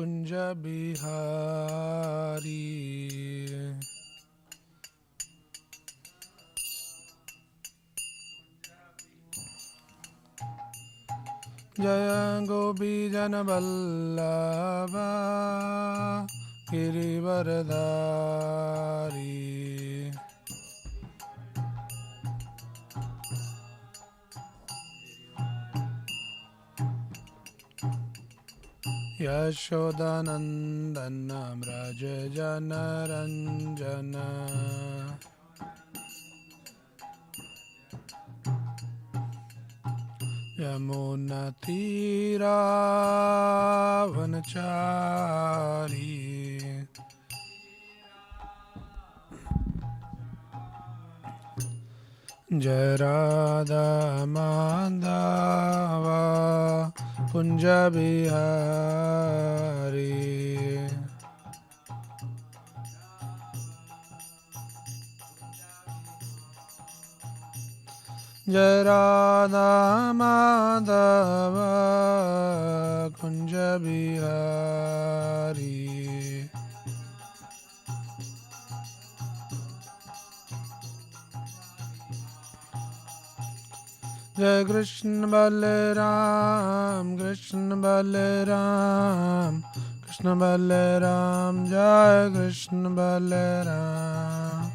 कुंज बिहारी जय गोपीजन वल्लभ गिरिवरधारी यशोदानंदन व्रज जनरंजन यमुना तीरावनचारी जय राधा माधव कुंज बिहारी जय राधा माधव कुंज बिहारी जय कृष्ण बलराम कृष्ण बलराम कृष्ण बलराम जय कृष्ण बलराम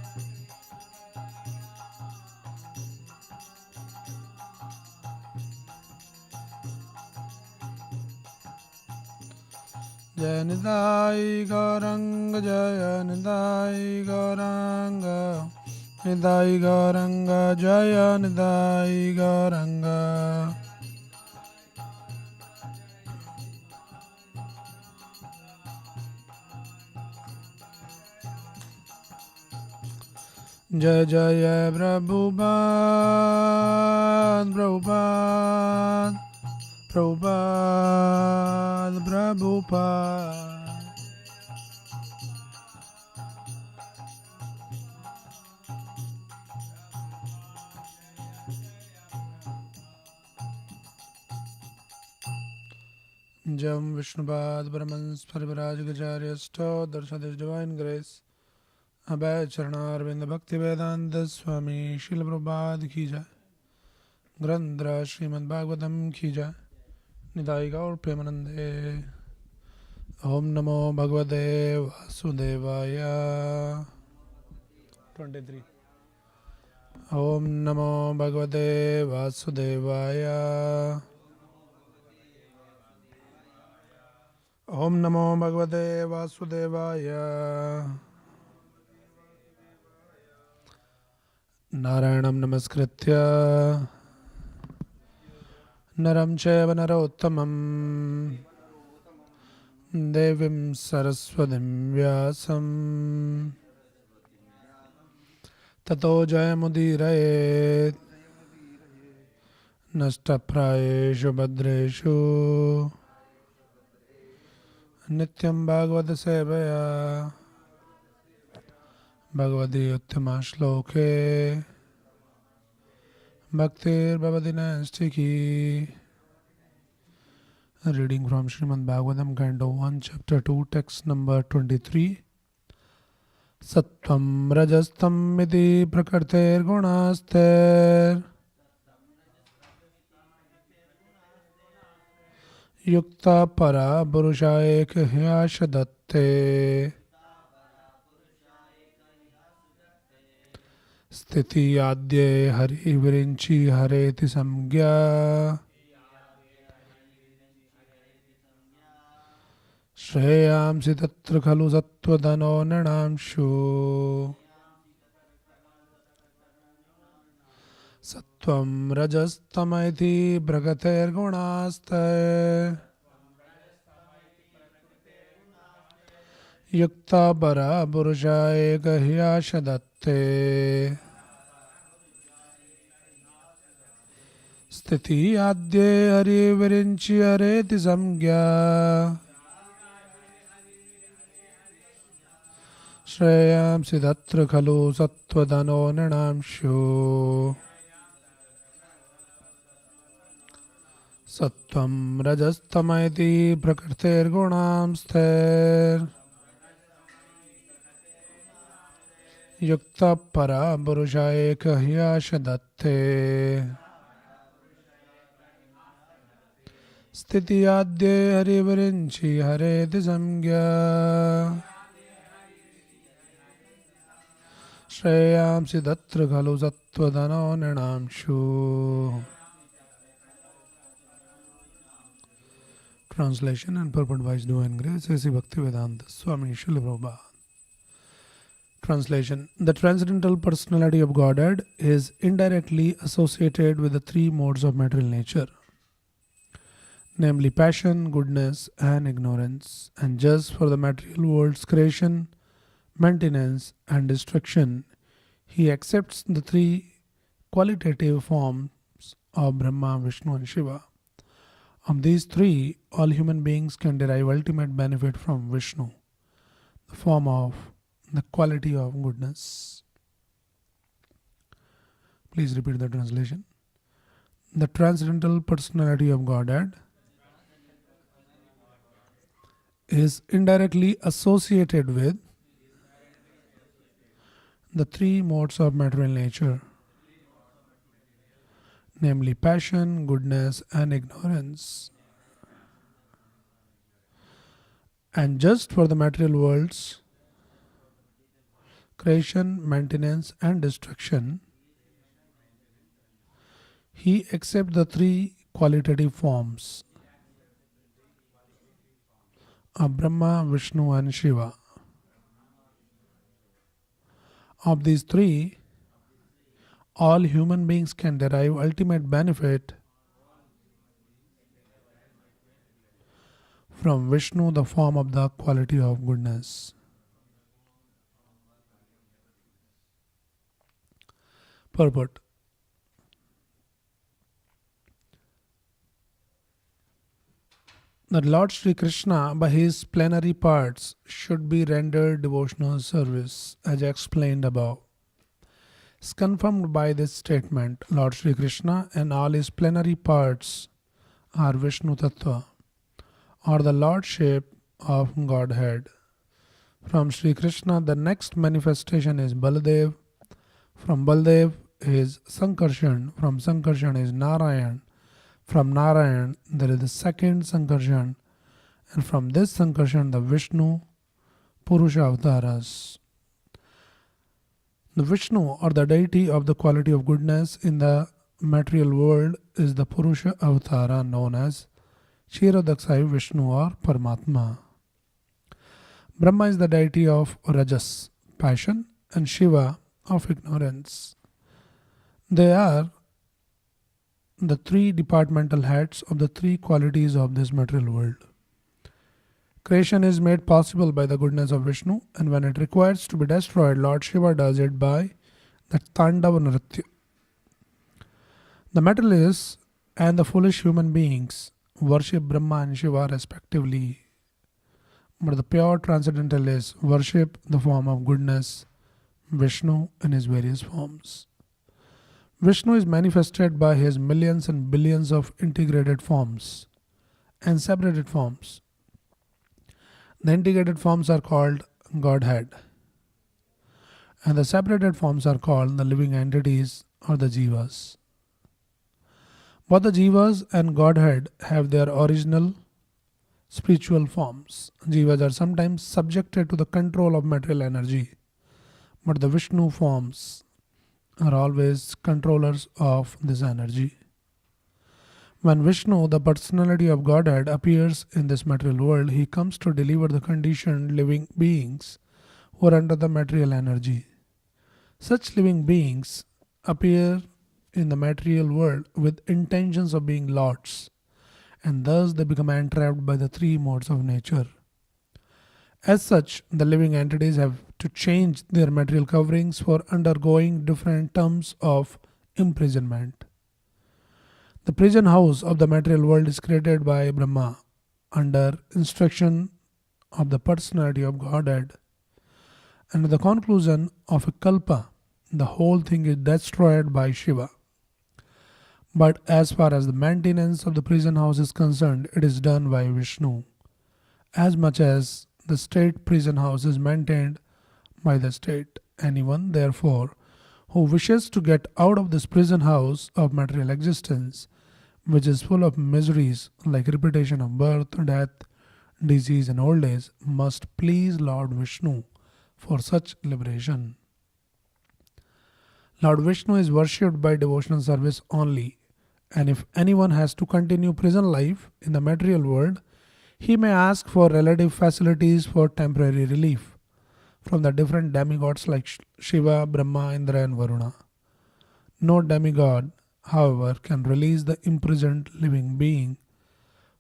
जय निताई गौरंग जय निताई गौरंग निताई गौरंग जय निताई गौरंग जय जय प्रभुपाद प्रभुपाद प्रभुपाद प्रभुपाद जम विष्णुपाद परमहंस परिव्राज गजार्य अष्टोत्तर डिवाइन ग्रेस अभय चरणारविंद भक्ति वेदांत स्वामी शिल प्रभात की जय ग्रंथराज श्रीमद् भागवतम की जय निदाई गौर प्रेमानंदे ओम नमो भगवते वासुदेवाय 23 ओम नमो भगवते वासुदेवाय ओम नमो भगवते वासुदेवाय नारायणं नमस्कृत्य नरं चैव नरोत्तमं देवीं सरस्वतीं व्यासं ततो जयमुदीरयेत् नष्टप्रायेषु भद्रेषु नित्यं भागवत सेवया भगवती उत्तमा श्लोके भक्तिर्भवति नैष्ठिकी reading from Shrimad Bhagavatam canto 1 chapter 2 text number 23 सत्वं रजस्तम इति प्रकृतेर्गुणास्तेर् युक्ता परा पुरुषा एक ह्याश दत्ते स्थिति आद्ये हरि विरिंची हरेति संज्ञा श्रेयांसि तत्र खलु सत्त्वधनो नृणांशु सत्वं रजस्तम इति प्रकृतेर्गुणास्ते युक्ता परा पुरुषा एक ह्याश दत्ते स्थिति आद्ये हरि विरिंची हरेति संज्ञा श्रेयांसि तत्र खलु सत्त्वधनो नृणांशु सत्वं रजस्तमैति प्रकृतेर्गुणां स्थिर युक्तः परा पुरुषा एक ह्याश दत्ते स्थिति आद्ये हरिवरिंचि हरेति संज्ञा श्रेयांसि तत्र खलु सत्त्वधनो नृणांशु. Translation and purport by His Divine Grace, A.C. Bhaktivedanta Swami Srila Prabhupada. Translation. The transcendental personality of Godhead is indirectly associated with the three modes of material nature, namely passion, goodness, and ignorance. And just for the material world's creation, maintenance, and destruction, he accepts the three qualitative forms of Brahma, Vishnu, and Shiva. Of these three, all human beings can derive ultimate benefit from Vishnu, the form of the quality of goodness. Please repeat the translation. The transcendental personality of Godhead is indirectly associated with the three modes of material nature, namely passion, goodness, and ignorance. And just for the material world's creation, maintenance, and destruction, he accepts the three qualitative forms of Brahma, Vishnu, and Shiva. Of these three, all human beings can derive ultimate benefit from Vishnu, the form of the quality of goodness. Purport. That Lord Sri Krishna, by his plenary parts, should be rendered devotional service, as explained above, is confirmed by this statement. Lord Sri Krishna and all his plenary parts are Vishnu Tattva, or the Lordship of Godhead. From Sri Krishna, the next manifestation is Baladev. From Baladev is Sankarshan. From Sankarshan is Narayan. From Narayan, there is the second Sankarshan, and from this Sankarshan, the Vishnu Purusha Avtaras. The Vishnu, or the deity of the quality of goodness in the material world, is the Purusha Avatara known as Kshirodaksai Vishnu or Paramatma. Brahma is the deity of Rajas, passion, and Shiva of ignorance. They are the three departmental heads of the three qualities of this material world. Creation is made possible by the goodness of Vishnu, and when it requires to be destroyed, Lord Shiva does it by the Tandava Nritya. The materialists and the foolish human beings worship Brahma and Shiva respectively, but the pure transcendentalists worship the form of goodness, Vishnu, in his various forms. Vishnu is manifested by his millions and billions of integrated forms and separated forms. The integrated forms are called Godhead, and the separated forms are called the living entities or the Jivas. Both the Jivas and Godhead have their original spiritual forms. Jivas are sometimes subjected to the control of material energy, but the Vishnu forms are always controllers of this energy. When Vishnu, the personality of Godhead, appears in this material world, he comes to deliver the conditioned living beings who are under the material energy. Such living beings appear in the material world with intentions of being lords, and thus they become entrapped by the three modes of nature. As such, the living entities have to change their material coverings for undergoing different terms of imprisonment. The prison house of the material world is created by Brahma under instruction of the personality of Godhead, and at the conclusion of a kalpa, the whole thing is destroyed by Shiva. But as far as the maintenance of the prison house is concerned, it is done by Vishnu, as much as the state prison house is maintained by the state. Anyone, therefore, who wishes to get out of this prison house of material existence, which is full of miseries like repetition of birth, death, disease, and old age, must please Lord Vishnu for such liberation. Lord Vishnu is worshipped by devotional service only, and if anyone has to continue prison life in the material world, he may ask for relative facilities for temporary relief from the different demigods like Shiva, Brahma, Indra, and Varuna. No demigod, however, can release the imprisoned living being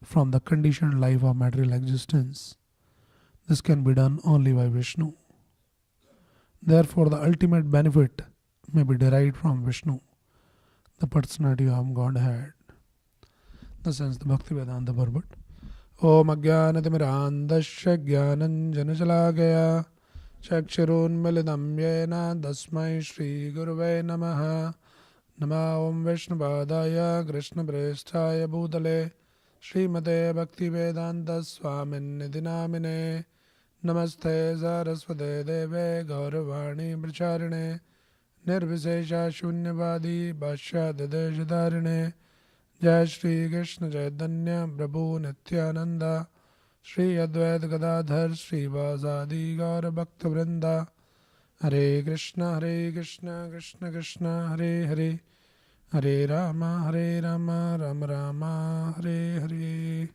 from the conditioned life of material existence. This can be done only by Vishnu. Therefore, the ultimate benefit may be derived from Vishnu, the personality of Godhead. Thus ends the Bhakti Vedanta Purport. Om Ajnanatimirandasya Jnananjanachalakaya Chakshurunmilidam Yena Tasmai Shri Gurave Namaha. Nama Om Vishnupādaya Krishna Prestaya Bhutale Srimate Bhakti Vedanta Swaminidhi Namine. Namaste Saraswate Deve Gauravani Pracharine Nirvisesha Shunyavadi Bhashya Dedeshadarine. Jai Shri Krishna Chaitanya Prabhu Nityananda Shri Advaita Gadadhar Shri Vasadi Gaura Bhakta Vrinda. Hare Krishna Krishna Krishna Hare Hare Hare Rama Rama Rama Hare Hare.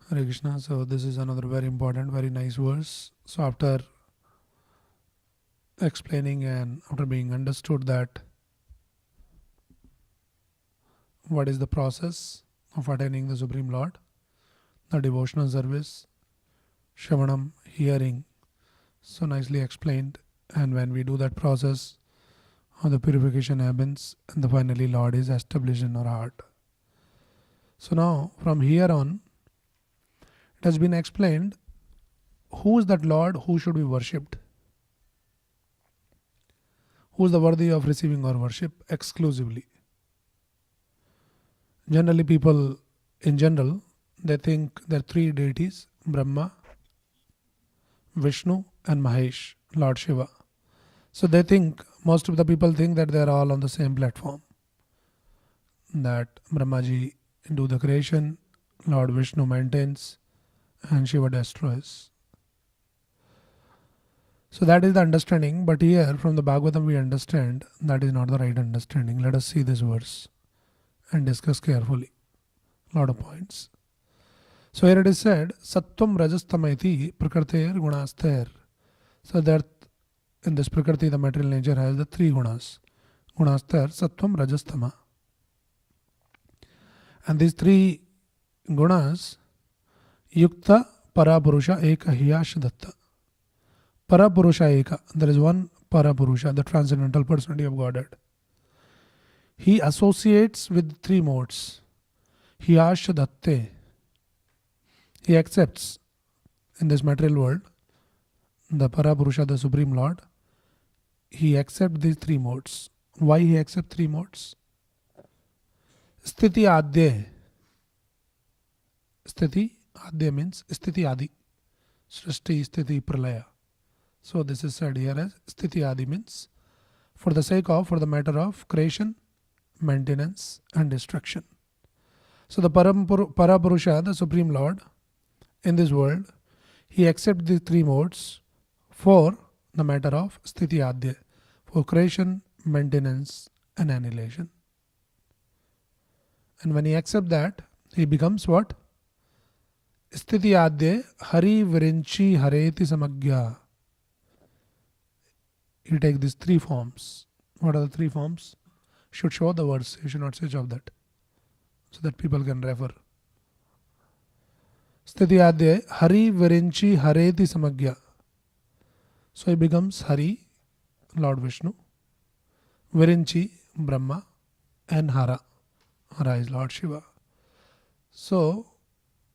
Hare Krishna. So this is another very important, very nice verse. So after explaining and after being understood that what is the process of attaining the Supreme Lord, the devotional service, Shravanam, hearing, so nicely explained, and when we do that process, how the purification happens, and the finally Lord is established in our heart. So now, from here on, it has been explained who is that Lord who should be worshipped, who is the worthy of receiving our worship exclusively. Generally, people in general, they think there are three deities: Brahma, Vishnu, and Mahesh, Lord Shiva. So they think, most of the people think that they are all on the same platform. That Brahmaji do the creation, Lord Vishnu maintains, and Shiva destroys. So that is the understanding, but here from the Bhagavatam we understand that is not the right understanding. Let us see this verse and discuss carefully. Lot of points. So here it is said, Sattvam Rajastamaiti Prakrtir Gunaster. So that in this Prakriti, the material nature has the three gunas. Gunaster, Sattvam, Rajastama. And these three gunas, Yukta, Parapurusha, Eka, Hiyash, Datta. Parapurusha Eka, there is one Parapurusha, the transcendental personality of Godhead. He associates with three modes. Hiyash Datte. He accepts in this material world, the Parapurusha, the Supreme Lord, he accepts these three modes. Why he accepts three modes? Sthiti Adya. Sthiti Adya means Sthiti Adi. Srishti, Sthiti, Pralaya. So this is said here as Sthiti Adi means for the matter of creation, maintenance and destruction. So the Parapurusha, the Supreme Lord, in this world, he accepts these three modes for the matter of Sthiti Adya, for creation, maintenance and annihilation. And when he accepts that, he becomes what? Sthiti Adya Hari Virinchi Hareti Samagya. He takes these three forms. What are the three forms? Should show the words. You should not switch off that, so that people can refer. Sthiti Adya Hari Virinchi Hareti Samagya. So he becomes Hari, Lord Vishnu, Virinchi, Brahma, and Hara. Hara is Lord Shiva. So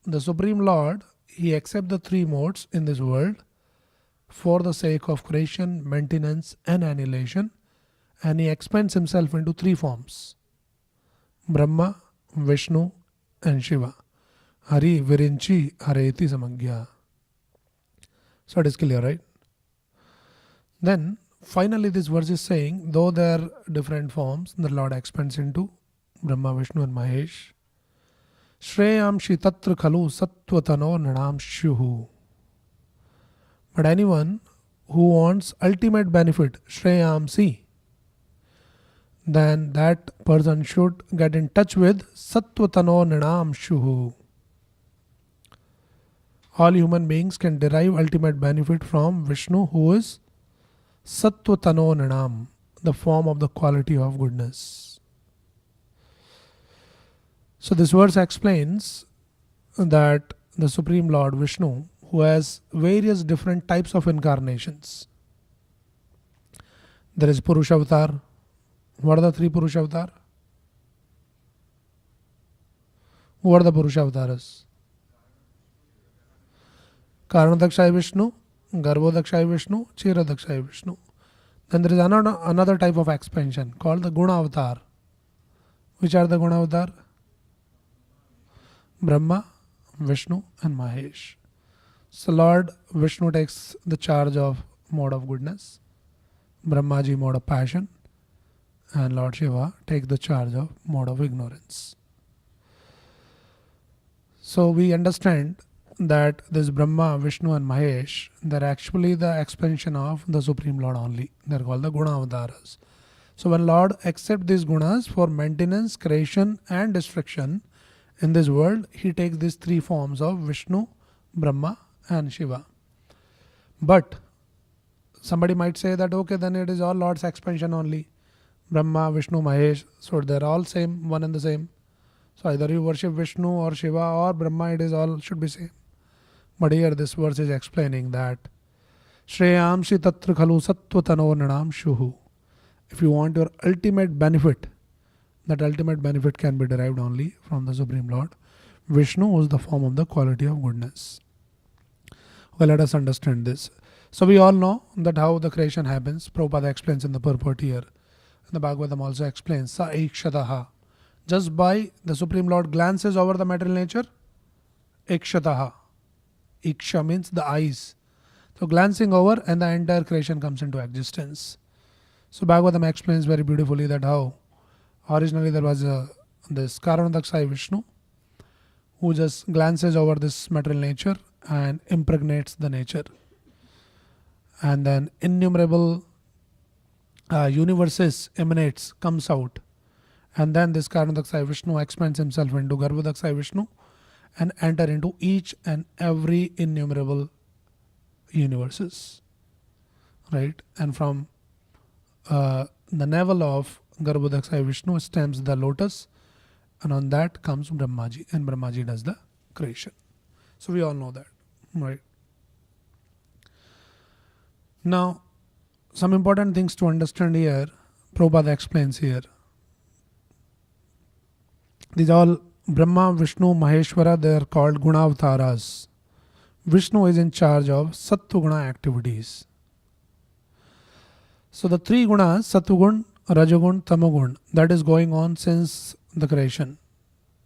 the Supreme Lord, he accepts the three modes in this world for the sake of creation, maintenance and annihilation, and he expands himself into three forms: Brahma, Vishnu, and Shiva. Hari Virinchi Hareti Samagya. So it is clear, right? Then finally this verse is saying, though there are different forms, the Lord expands into Brahma, Vishnu, and Mahesh. Shreyamshi tatra khalu sattvatano nanam shuhu. But anyone who wants ultimate benefit, Shreyamsi, then that person should get in touch with Sattvatano Nanam Shuhu. All human beings can derive ultimate benefit from Vishnu, who is Sattvatano Nanam, the form of the quality of goodness. So this verse explains that the Supreme Lord Vishnu, who has various different types of incarnations. There is Purusha Avatar. What are the three Purusha Avatar? Who are the Purusha Avatars? Karanadakshay Vishnu, Garbhodakshay Vishnu, Chiradakshay Vishnu. Then there is another type of expansion called the Guna Avatar. Which are the Guna Avatar? Brahma, Vishnu, and Mahesh. So Lord Vishnu takes the charge of mode of goodness, Brahmaji mode of passion, and Lord Shiva takes the charge of mode of ignorance. So we understand that this Brahma, Vishnu, and Mahesh, they're actually the expansion of the Supreme Lord only. They're called the Guna Avataras. So when Lord accepts these gunas for maintenance, creation, and destruction in this world, he takes these three forms of Vishnu, Brahma, and Shiva. But somebody might say that okay, then it is all Lord's expansion only. Brahma, Vishnu, Mahesh, so they're all same, one and the same. So either you worship Vishnu or Shiva or Brahma, it is all should be same. But here this verse is explaining that Shreyamshi tatra khalu sattvatano nanam shuhu. If you want your ultimate benefit, that ultimate benefit can be derived only from the Supreme Lord. Vishnu is the form of the quality of goodness. Well, let us understand this. So we all know that how the creation happens. Prabhupada explains in the purport here. The Bhagavatam also explains Sa Ekshataha. Just by the Supreme Lord glances over the material nature, Ekshataha. Iksha means the eyes. So glancing over and the entire creation comes into existence. So Bhagavatam explains very beautifully that how originally there was this Karanadakshay Vishnu who just glances over this material nature and impregnates the nature. And then innumerable universes emanates, comes out. And then this Karanadakshay Vishnu expands himself into Garbhodakshay Vishnu and enter into each and every innumerable universes. Right? And from the navel of Garbhodakshay Vishnu stems the lotus, and on that comes Brahmaji, and Brahmaji does the creation. So we all know that, right? Now, some important things to understand here, Prabhupada explains here. These all Brahma, Vishnu, Maheshwara, they are called Guna Avataras. Vishnu is in charge of Sattva Guna activities. So the three gunas, Sattvagun, Rajagun, Tamagun, that is going on since the creation.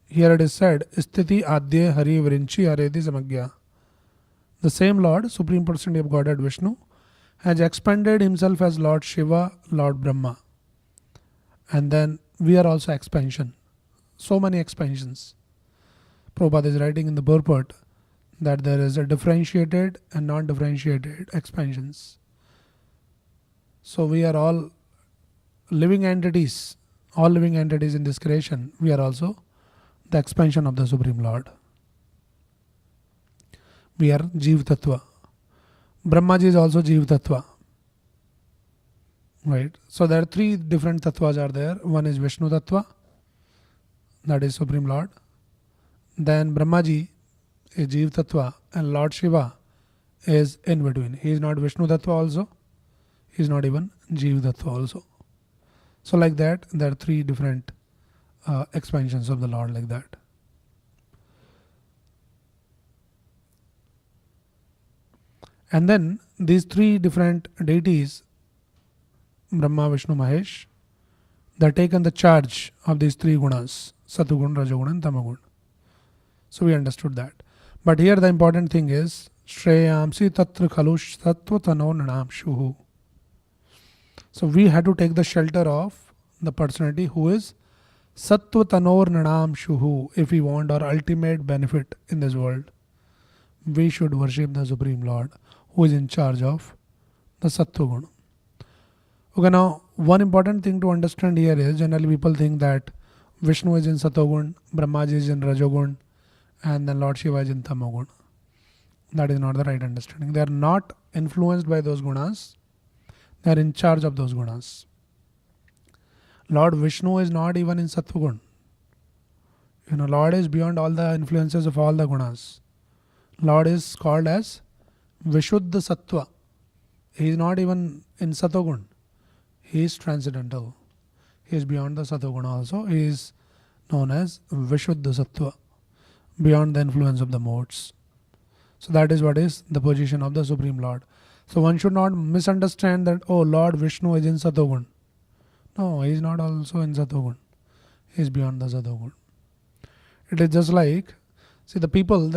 Here it is said, Sthiti Adya Hari Virinchi Hareti Samagya. The same Lord, Supreme Personality of Godhead Vishnu, has expanded himself as Lord Shiva, Lord Brahma. And then we are also expansion. So many expansions. Prabhupada is writing in the purport that there is a differentiated and non-differentiated expansions. So we are all living entities, all living entities in this creation. We are also the expansion of the Supreme Lord. We are Jeev Tattva. Brahmaji is also Jeev Tattva. Right? So there are three different Tattvas are there. One is Vishnu Tattva, that is Supreme Lord. Then Brahmaji is Jeev Tattva, and Lord Shiva is in between. He is not Vishnu Tattva also. He is not even Jeev Tattva also. So like that, there are three different expansions of the Lord like that. And then these three different deities, Brahma, Vishnu, Mahesh, They're taken the charge of these three gunas, Satugun, Rajogun and Tamagun. So we understood that. But here the important thing is Shreyamsi Tatra Khalush Sattva Tano Nanam Shuhu. So we had to take the shelter of the personality who is Sattva Tanor Nanam Shuhu. If we want our ultimate benefit in this world, we should worship the Supreme Lord who is in charge of the Sattva Guna. Okay, now one important thing to understand here is generally people think that Vishnu is in Satogun, Brahmaji is in Rajogun, and then Lord Shiva is in Tamogun. That is not the right understanding. They are not influenced by those gunas. They are in charge of those gunas. Lord Vishnu is not even in Sattvagun. Lord is beyond all the influences of all the gunas. Lord is called as Vishuddha Sattva. He is not even in Sattvagun. He is transcendental. He is beyond the Sattvagun also. He is known as Vishuddha Sattva, beyond the influence of the modes. So that is what is the position of the Supreme Lord. So one should not misunderstand that, oh, Lord Vishnu is in Sattvagun. No, he is not also in Sattvagun. He is beyond the Sattvagun. It is just like, see, the people,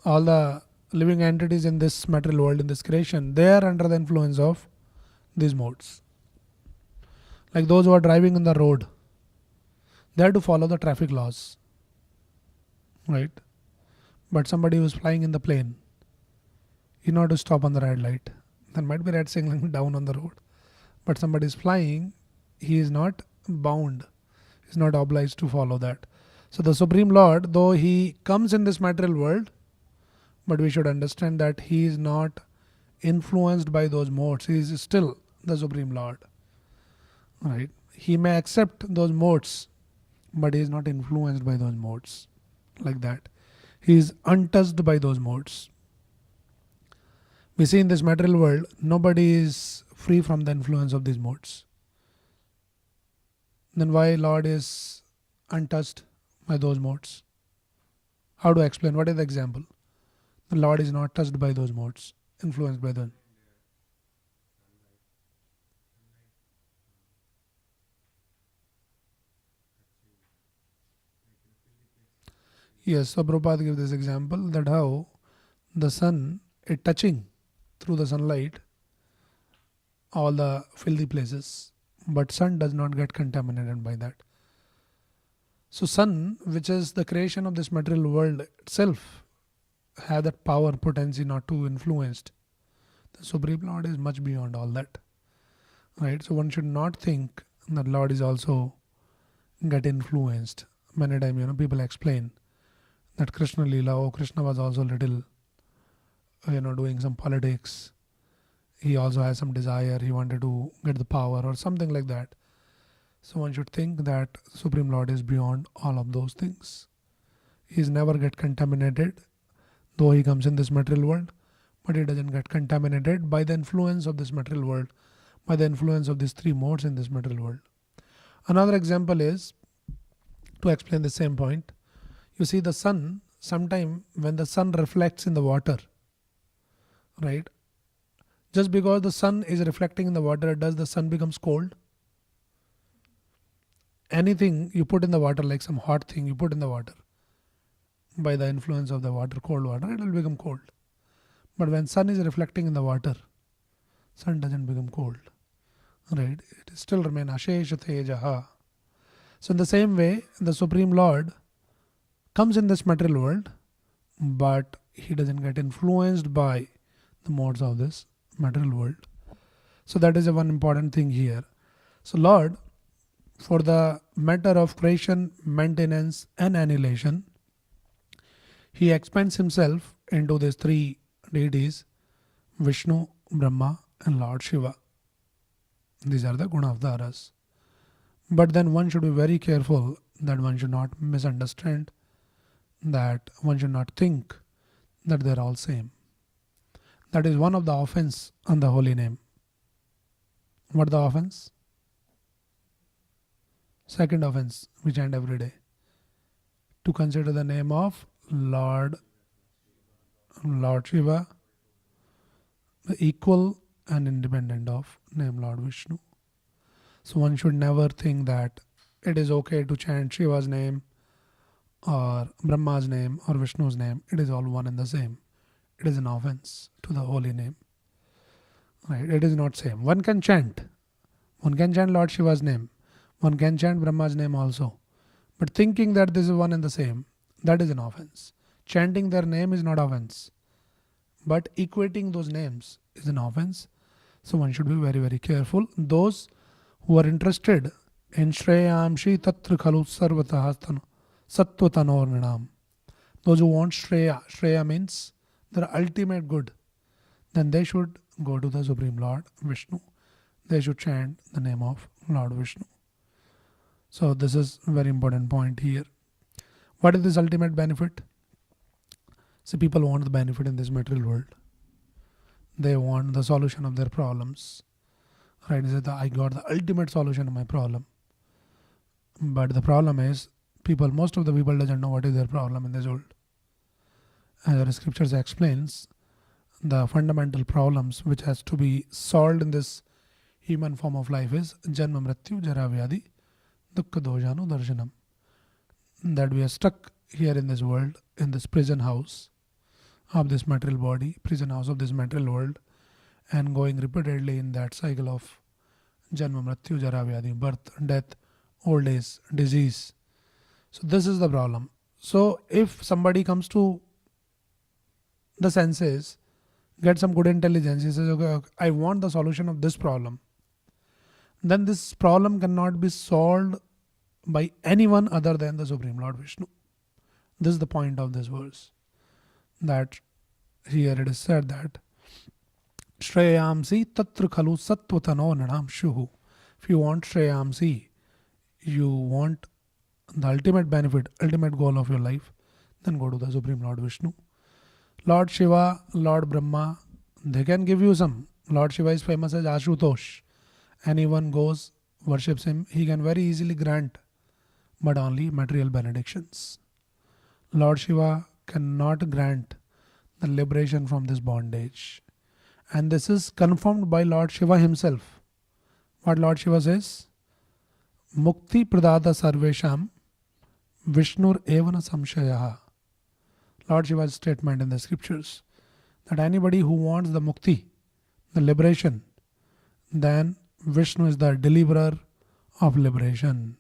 all the living entities in this material world, in this creation, they are under the influence of these modes. Like those who are driving on the road, they have to follow the traffic laws, right? But somebody who is flying in the plane, you know to stop on the red light. There might be red signaling down on the road, but somebody is flying, he is not bound, he is not obliged to follow that. So the Supreme Lord, though he comes in this material world, but we should understand that he is not influenced by those modes. He is still the Supreme Lord. Right? He may accept those modes, but he is not influenced by those modes. Like that. He is untouched by those modes. We see in this material world, nobody is free from the influence of these modes. Then why Lord is untouched by those modes? How to explain? What is the example? The Lord is not touched by those modes, influenced by them. Yes, so Prabhupada gives this example that how the sun is touching through the sunlight all the filthy places, but sun does not get contaminated by that. So sun, which is the creation of this material world itself, have that power, potency not to influenced. The Supreme Lord is much beyond all that. Right? So one should not think that Lord is also get influenced. Many times, people explain that Krishna Leela, oh, Krishna was also little, doing some politics. He also has some desire. He wanted to get the power or something like that. So one should think that Supreme Lord is beyond all of those things. He is never get contaminated, though he comes in this material world, but he doesn't get contaminated by the influence of this material world, by the influence of these three modes in this material world. Another example is, to explain the same point, you see the sun, sometime when the sun reflects in the water, right? Just because the sun is reflecting in the water, does the sun becomes cold? Anything you put in the water, like some hot thing you put in the water, by the influence of the water, cold water, it will become cold. But when sun is reflecting in the water, sun doesn't become cold, right? It still remain ashesha tejaha. So in the same way, the Supreme Lord comes in this material world, but he doesn't get influenced by the modes of this material world. So that is a one important thing here. So Lord, for the matter of creation, maintenance and annihilation, he expands himself into these three deities, Vishnu, Brahma and Lord Shiva. These are the Gunavtaras. But then one should be very careful that one should not misunderstand, that one should not think that they are all same. That is one of the offense on the holy name. What the offense? Second offense, we chant every day. To consider the name of Lord Shiva, the equal and independent of name Lord Vishnu. So one should never think that it is okay to chant Shiva's name or Brahma's name or Vishnu's name. It is all one and the same. It is an offense to the holy name. Right? It is not same. One can chant. One can chant Lord Shiva's name. One can chant Brahma's name also. But thinking that this is one and the same, that is an offense. Chanting their name is not offense. But equating those names is an offense. So one should be very, very careful. Those who are interested in Shreyamshi Tatra Khalu Sarvatah Sattvatanor Nidam. Those who want Shreya means their ultimate good, then they should go to the Supreme Lord Vishnu. They should chant the name of Lord Vishnu. So this is a very important point here. What is this ultimate benefit? See, people want the benefit in this material world. They want the solution of their problems. Right? They say that I got the ultimate solution of my problem. But the problem is, most of the people doesn't know what is their problem in this world. As the scriptures explains, the fundamental problems which has to be solved in this human form of life is Janma Mrityu Jara Vyadi Dukkha Dojanu Darshanam. That we are stuck here in this world, in this prison house of this material body, prison house of this material world, and going repeatedly in that cycle of Janma Mrityu Jara Vyadi, birth, death, old age, disease. So this is the problem. So if somebody comes to the senses, get some good intelligence, he says, okay, I want the solution of this problem, then this problem cannot be solved by anyone other than the Supreme Lord Vishnu. This is the point of this verse. That here it is said that Shreyamsi Tatra Khalu Sattvatano Nidam Shuhu. If you want Shreyamsi, you want the ultimate benefit, ultimate goal of your life, then go to the Supreme Lord Vishnu. Lord Shiva, Lord Brahma, they can give you some. Lord Shiva is famous as Ashutosh. Anyone goes, worships him, he can very easily grant, but only material benedictions. Lord Shiva cannot grant the liberation from this bondage. And this is confirmed by Lord Shiva himself. What Lord Shiva says? Mukti pradada sarvesham Vishnur evana samshayaha. Lord Shiva's statement in the scriptures, that anybody who wants the mukti, the liberation, then Vishnu is the deliverer of liberation.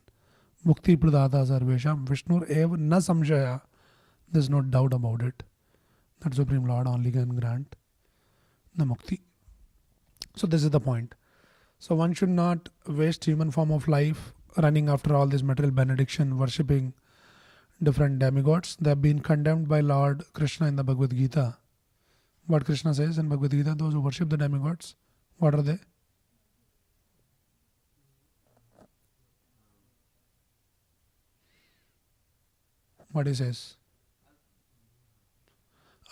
Mukti pradata sarvesham Vishnur eva na samshaya. There is no doubt about it. That Supreme Lord only can grant the mukti. So this is the point. So one should not waste human form of life running after all this material benediction, worshipping different demigods. They have been condemned by Lord Krishna in the Bhagavad Gita. What Krishna says in Bhagavad Gita, those who worship the demigods, what are they? What he says?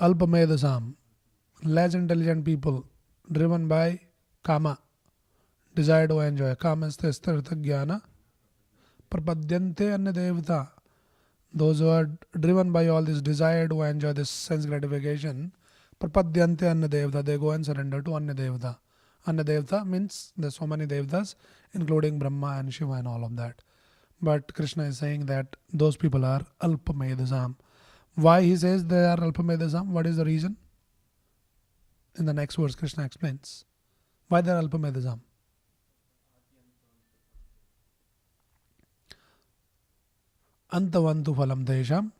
Alpamedasam, less intelligent people, driven by kama, desire to enjoy. Kamaste sthirtha jnana prapadyante anna devata. Those who are driven by all this desire to enjoy this sense gratification, prapadyante anna devata, they go and surrender to anna devata. Anna devata means there's so many devatas, including Brahma and Shiva and all of that. But Krishna is saying that those people are alpamedasam. Why he says they are alpamedasam? What is the reason? In the next verse, Krishna explains why they are alpamedasam. Antavantu phalam desham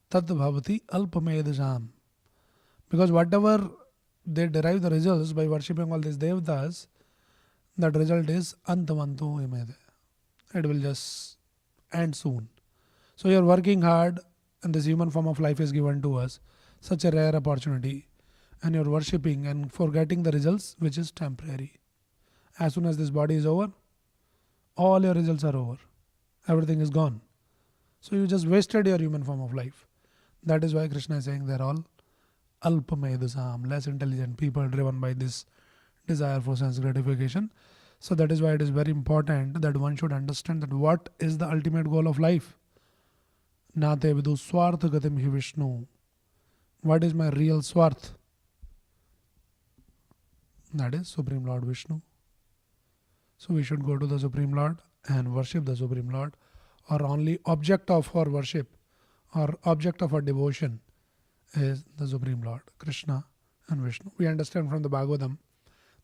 tad bhavati alpamedasam. Because whatever they derive the results by worshipping all these devatas, that result is antavantu imede. It will just end soon. So you are working hard, and this human form of life is given to us, such a rare opportunity, and you are worshipping and forgetting the results, which is temporary. As soon as this body is over, all your results are over. Everything is gone. So you just wasted your human form of life. That is why Krishna is saying they are all alpamedasam, less intelligent people driven by this desire for sense gratification. So that is why it is very important that one should understand that what is the ultimate goal of life. Nate vidu swartha gatim hi Vishnu. What is my real swarth? That is Supreme Lord Vishnu. So we should go to the Supreme Lord and worship the Supreme Lord, or only object of our worship or object of our devotion is the Supreme Lord, Krishna and Vishnu. We understand from the Bhagavatam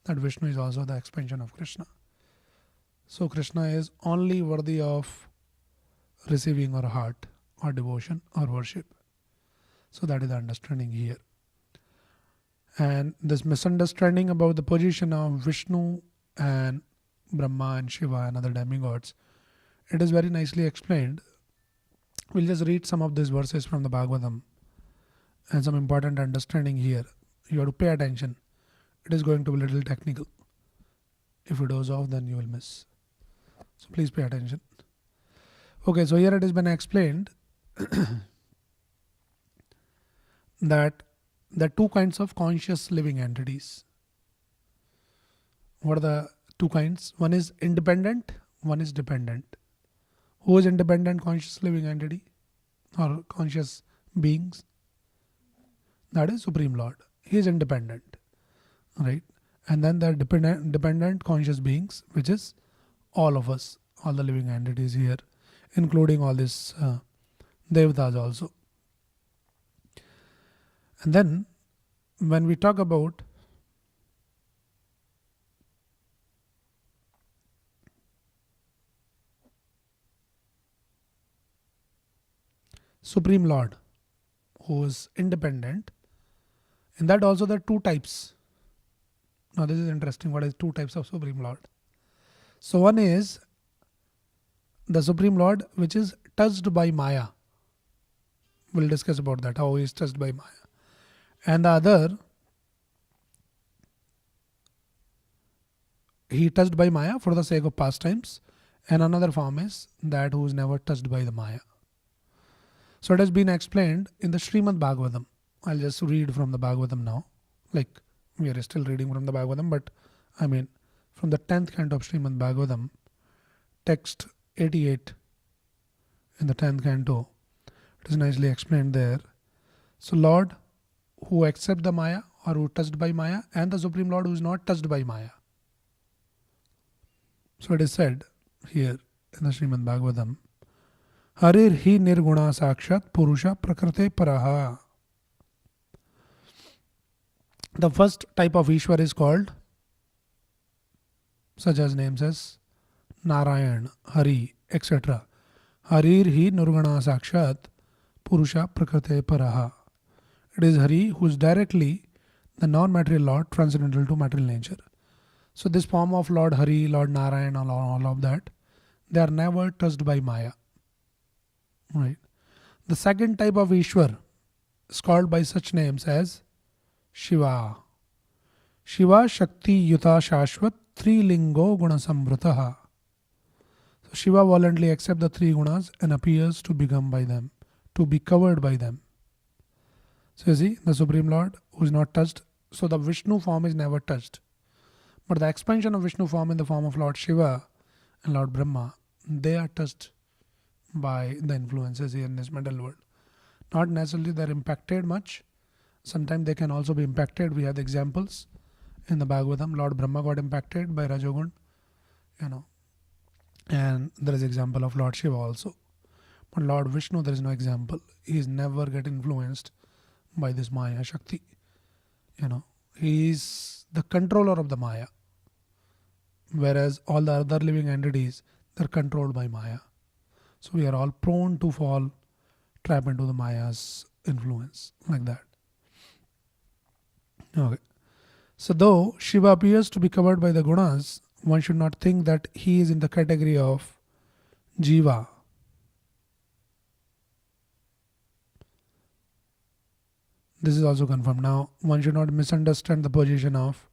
that Vishnu is also the expansion of Krishna. So Krishna is only worthy of receiving our heart or devotion or worship. So that is the understanding here. And this misunderstanding about the position of Vishnu and Brahma and Shiva and other demigods, it is very nicely explained. We'll just read some of these verses from the Bhagavatam and some important understanding here. You have to pay attention. It is going to be a little technical. If you doze off, then you will miss. So please pay attention. Okay, so here it has been explained that there are two kinds of conscious living entities. What are the two kinds? One is independent, one is dependent. Who is independent conscious living entity or conscious beings? That is Supreme Lord. He is independent, right? And then there are dependent conscious beings, which is all of us, all the living entities here, including all these devatas also. And then when we talk about Supreme Lord, who is independent, in that also there are two types. Now this is interesting. What is two types of Supreme Lord? So one is the Supreme Lord which is touched by Maya. We'll discuss about that, how he is touched by Maya. And the other, he touched by Maya for the sake of pastimes. And another form is that who is never touched by the Maya. So it has been explained in the Srimad Bhagavatam. I'll just read from the Bhagavatam now. Like we are still reading from the Bhagavatam, but I mean from the 10th canto of Srimad Bhagavatam, text 88 in the 10th canto. It is nicely explained there. So Lord who accepts the Maya or who touched by Maya, and the Supreme Lord who is not touched by Maya. So it is said here in the Srimad Bhagavatam, Harir hi nirguna sakshat purusha prakrite paraha. The first type of Ishwar is called, such as names as Narayan, Hari, etc. Harir hi nirguna sakshat purusha prakrite paraha. It is Hari who is directly the non-material Lord, transcendental to material nature. So this form of Lord Hari, Lord Narayan, all of that, they are never touched by Maya. Right. The second type of Ishwar is called by such names as Shiva. Shiva Shakti Yuta Shashvat Trilingo Guna Samvrataha. So Shiva voluntarily accepts the three gunas and appears to become by them, to be covered by them. So you see, the Supreme Lord who is not touched. So the Vishnu form is never touched. But the expansion of Vishnu form in the form of Lord Shiva and Lord Brahma, they are touched by the influences here in this material world. Not necessarily they are impacted much. Sometimes they can also be impacted. We have the examples in the Bhagavatam. Lord Brahma got impacted by Rajogun, and there is example of Lord Shiva also. But Lord Vishnu, there is no example. He is never get influenced by this Maya Shakti. He is the controller of the Maya. Whereas all the other living entities, they are controlled by Maya. So we are all prone to fall, trap into the Maya's influence, like that. Okay. So though Shiva appears to be covered by the gunas, one should not think that he is in the category of Jiva. This is also confirmed. Now, one should not misunderstand the position of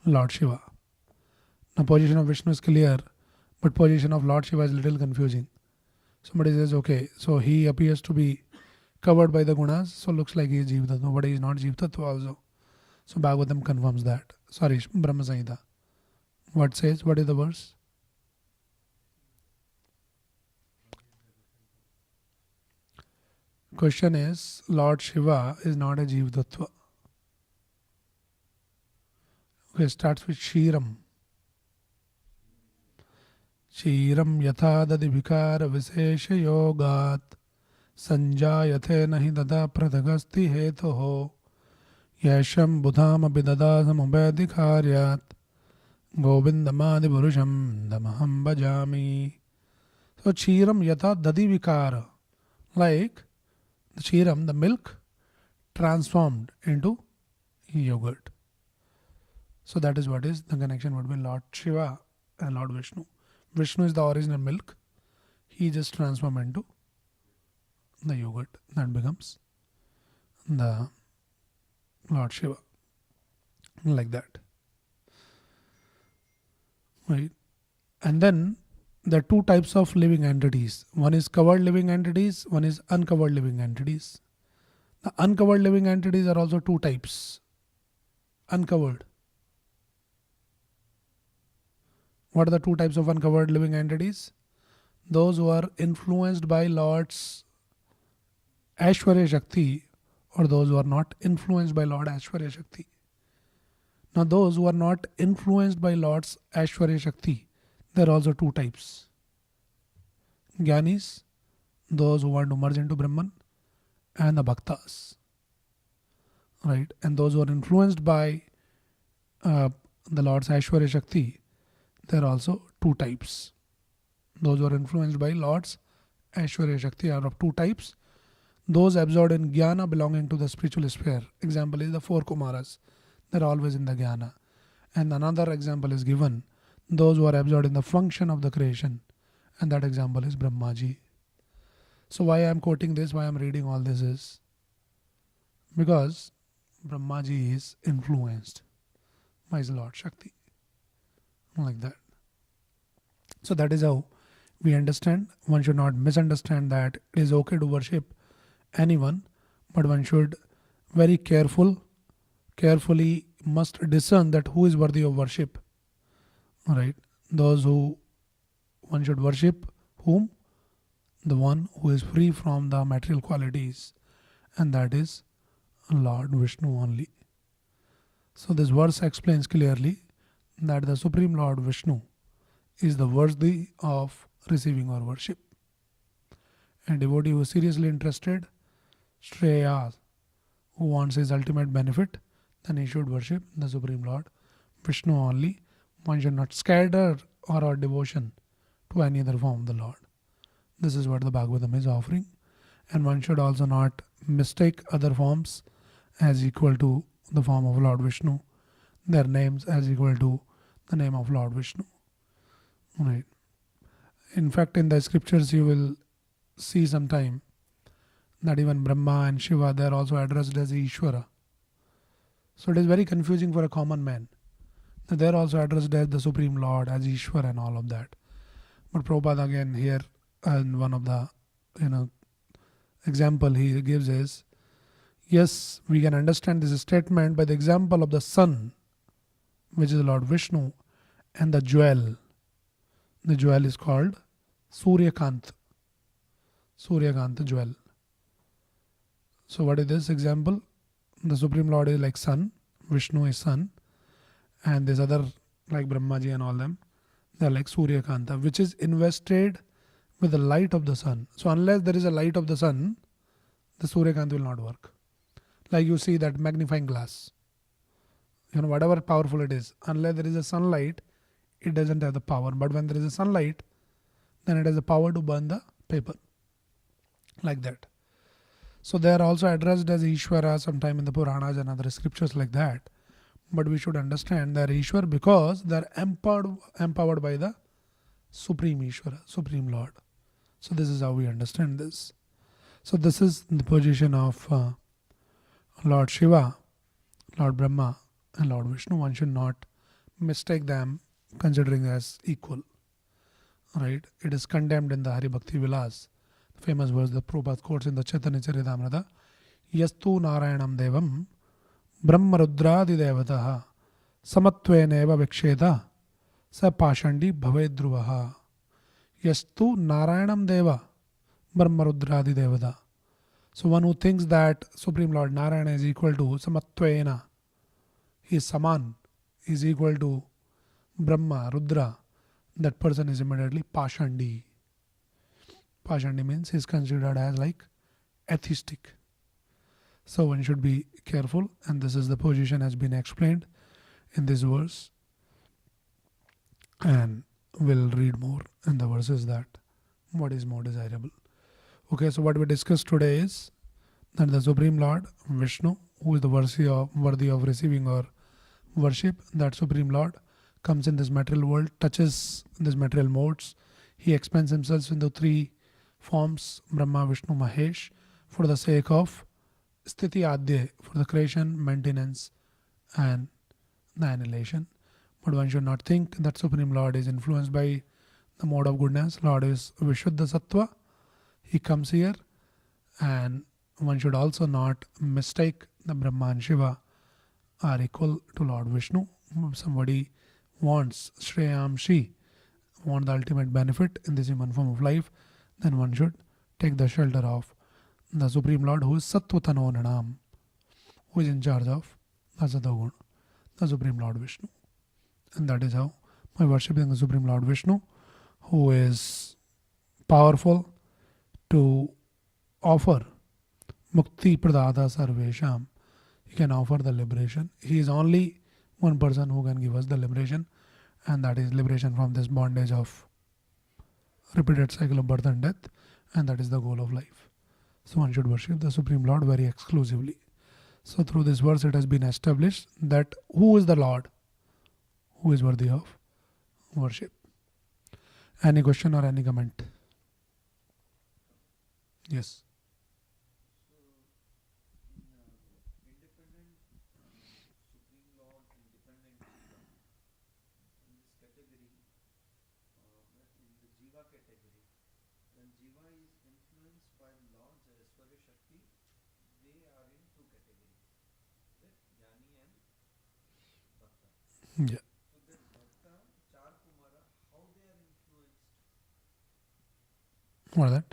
Lord Shiva. Now, position of Vishnu is clear, but position of Lord Shiva is a little confusing. Somebody says, okay, so he appears to be covered by the gunas, so looks like he is Jiva Tattva, but he is not Jiva Tattva also. So Bhagavatam confirms that. Sorry, Brahma Samhita. What says? What is the verse? Question is, Lord Shiva is not a Jiva Tattva. Okay, starts with Shiram. Chiram yatha dadi vikara visesha yogat sanjayate nahi dada pradagasti hetoho yasham budham abhidadasam ubedikaryat govindamadi purusham damaham bhajami. So chiram yatha dadi vikara, like the chiram, the milk transformed into yogurt. So that is what is the connection between Lord Shiva and Lord Vishnu. Vishnu is the original milk. He just transformed into the yogurt. That becomes the Lord Shiva. Like that. Right. And then there are two types of living entities. One is covered living entities, one is uncovered living entities. The uncovered living entities are also two types. Uncovered. What are the two types of uncovered living entities? Those who are influenced by Lord's Aishwarya Shakti, or those who are not influenced by Lord Aishwarya Shakti. Now those who are not influenced by Lord's Aishwarya Shakti, there are also two types. Jnanis, those who want to merge into Brahman, and the Bhaktas. Right? And those who are influenced by the Lord's Aishwarya Shakti, there are also two types. Those who are influenced by Lord's Aishwarya Shakti are of two types. Those absorbed in Jnana belonging to the spiritual sphere. Example is the four Kumaras. They are always in the Jnana. And another example is given. Those who are absorbed in the function of the creation. And that example is Brahmaji. So why I am quoting this, why I am reading all this is because Brahmaji is influenced by his Lord Shakti. Like that. So that is how we understand. One should not misunderstand that it is okay to worship anyone, but one should very carefully must discern that who is worthy of worship. Right? Those who one should worship whom? The one who is free from the material qualities, and that is Lord Vishnu only. So this verse explains clearly that the Supreme Lord Vishnu is the worthy of receiving our worship. And devotee who is seriously interested, Shreya, who wants his ultimate benefit, then he should worship the Supreme Lord Vishnu only. One should not scatter our devotion to any other form of the Lord. This is what the Bhagavatam is offering. And one should also not mistake other forms as equal to the form of Lord Vishnu, their names as equal to the name of Lord Vishnu. Right. In fact, in the scriptures you will see sometime that even Brahma and Shiva, they are also addressed as Ishvara. So it is very confusing for a common man. They are also addressed as the Supreme Lord, as Ishvara and all of that. But Prabhupada again here, and one of the example he gives is, yes, we can understand this statement by the example of the sun, which is Lord Vishnu, and the jewel. The jewel is called Suryakant jewel. So what is this example? The Supreme Lord is like sun, Vishnu is sun, and this other like Brahmaji and all them, they are like Suryakanta, which is invested with the light of the sun. So unless there is a light of the sun, the Suryakanta will not work. Like you see that magnifying glass. Whatever powerful it is, unless there is a sunlight, it doesn't have the power. But when there is a sunlight, then it has the power to burn the paper. Like that. So they are also addressed as Ishvara sometime in the Puranas and other scriptures like that. But we should understand they are Ishvara because they are empowered by the Supreme Ishvara, Supreme Lord. So this is how we understand this. So this is the position of Lord Shiva, Lord Brahma and Lord Vishnu. One should not mistake them considering as equal. Right? It is condemned in the Hari Bhakti Vilas. The famous verse the Prabhupada quotes in the Chaitanya Charitamrita. Yastu Narayanam Devam Brahma Rudradi Devataha Samatveneva Viksheta Sa Pashandi Bhavedruvaha. Yastu Narayanam Deva Brahma Rudradi Devata. So one who thinks that Supreme Lord Narayana is equal to Samatvena, he is Saman, he is equal to Brahma, Rudra, that person is immediately Pashandi. Pashandi means he is considered as like atheistic. So one should be careful, and this is the position has been explained in this verse, and we'll read more in the verses that what is more desirable. Okay, so what we discussed today is that the Supreme Lord Vishnu, who is the worthy of receiving our worship, that Supreme Lord comes in this material world, touches these material modes. He expands himself into three forms, Brahma, Vishnu, Mahesh, for the sake of Sthiti Adya, for the creation, maintenance, and the annihilation. But one should not think that Supreme Lord is influenced by the mode of goodness. Lord is Vishuddha Sattva. He comes here, and one should also not mistake the Brahma and Shiva are equal to Lord Vishnu. If somebody wants Shreyamshi, want the ultimate benefit in this human form of life, then one should take the shelter of the Supreme Lord, who is Sattvatano Nanam, who is in charge of the Sattvagun, the Supreme Lord Vishnu. And that is how my worshipping the Supreme Lord Vishnu, who is powerful to offer Mukti Pradata Sarvesham. He can offer the liberation. He is only one person who can give us the liberation, and that is liberation from this bondage of repeated cycle of birth and death, and that is the goal of life. So one should worship the Supreme Lord very exclusively. So through this verse it has been established that who is the Lord who is worthy of worship. Any question or any comment? Yes. Yeah. What is that?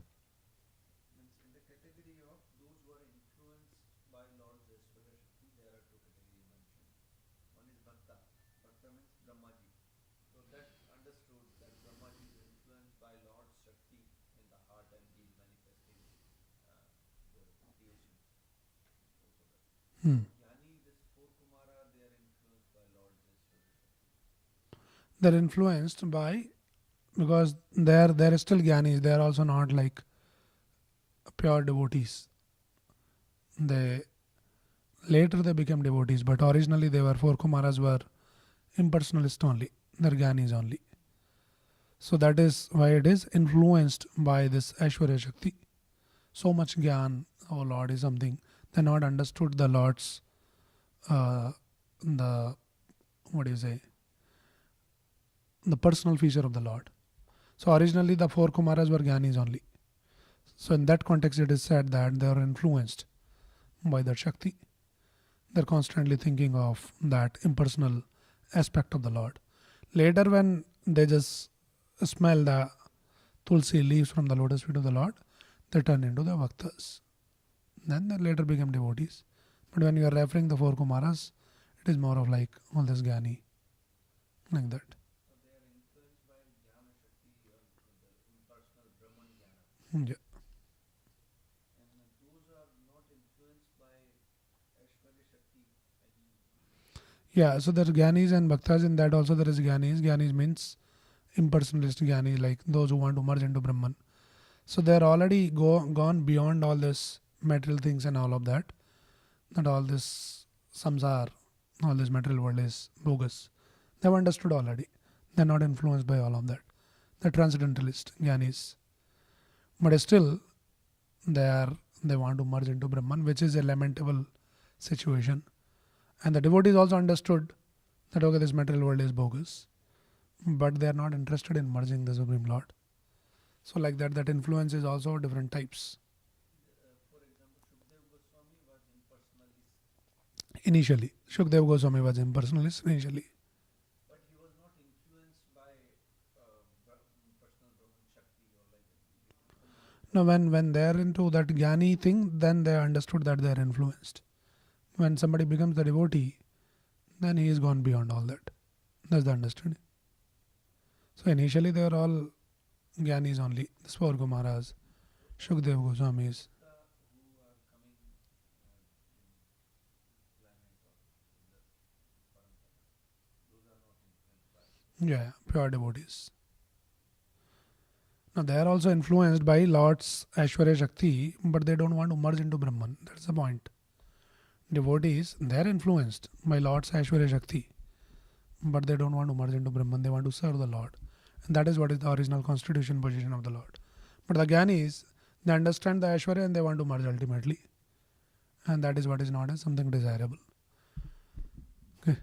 They're influenced by, because there is still Gyanis, they are also not like pure devotees. Later they became devotees, but originally they were four Kumaras were impersonalist only, they're Gyanis only. So that is why it is influenced by this Aishwarya Shakti. So much Gyan, oh Lord is something. They not understood the Lord's the personal feature of the Lord. So originally the four Kumaras were Gyanis only. So in that context it is said that they are influenced by that Shakti. They're constantly thinking of that impersonal aspect of the Lord. Later when they just smell the tulsi leaves from the lotus feet of the Lord, they turn into the Bhaktas. Then they later become devotees. But when you are referring the four Kumaras, it is more of like all this Gyani, like that. Yeah. Yeah, so there are Gyanis and Bhaktas. In that also there is Gyanis. Gyanis means impersonalist Gyanis, like those who want to merge into Brahman. So they are already gone beyond all this material things and all of that. That all this samsar, all this material world is bogus. They have understood already. They are not influenced by all of that. The transcendentalist Gyanis. But still they want to merge into Brahman, which is a lamentable situation. And the devotees also understood that okay, this material world is bogus, but they are not interested in merging the Supreme Lord. So like that influence is also different types. Initially, Shukdev Goswami was impersonalist initially. No, when they are into that Jnani thing, then they understood that they are influenced. When somebody becomes the devotee, then he is gone beyond all that. That's the understanding. So initially they were all Gyanis only. This four Kumaras, Shukdev Goswamis. Yeah, pure devotees. Now they are also influenced by Lord's Aishwarya Shakti, but they don't want to merge into Brahman. That's the point. Devotees, they are influenced by Lord's Aishwarya Shakti, but they don't want to merge into Brahman. They want to serve the Lord. And that is what is the original constitution position of the Lord. But the Gyanis, they understand the Aishwarya and they want to merge ultimately. And that is what is not as something desirable. Okay.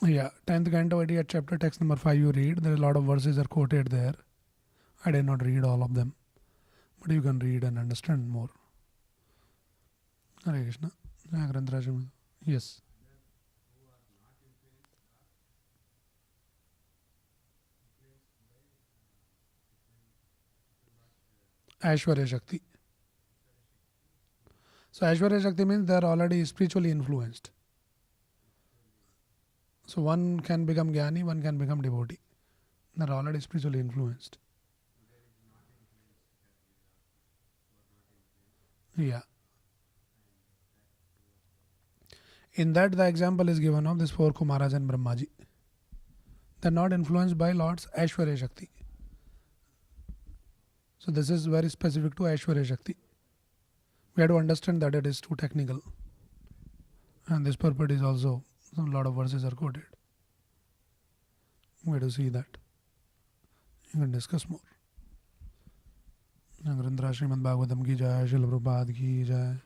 Yeah, 10th canto 88th chapter, text number 5 you read. There are a lot of verses are quoted there. I did not read all of them. But you can read and understand more. Hare Krishna. Yes. Aishwarya Shakti. So Aishwarya Shakti means they are already spiritually influenced. So one can become Jnani, one can become devotee. They are already spiritually influenced. Yeah. In that the example is given of this four Kumaras and Brahmaji. They are not influenced by Lord's Aishwarya Shakti. So this is very specific to Aishwarya Shakti. We have to understand that it is too technical. And this purport is also, a lot of verses are quoted. We have to see that. You can discuss more. Grandra Srimad Bhagavatam ki jai, Srila Prabhupada ki jai.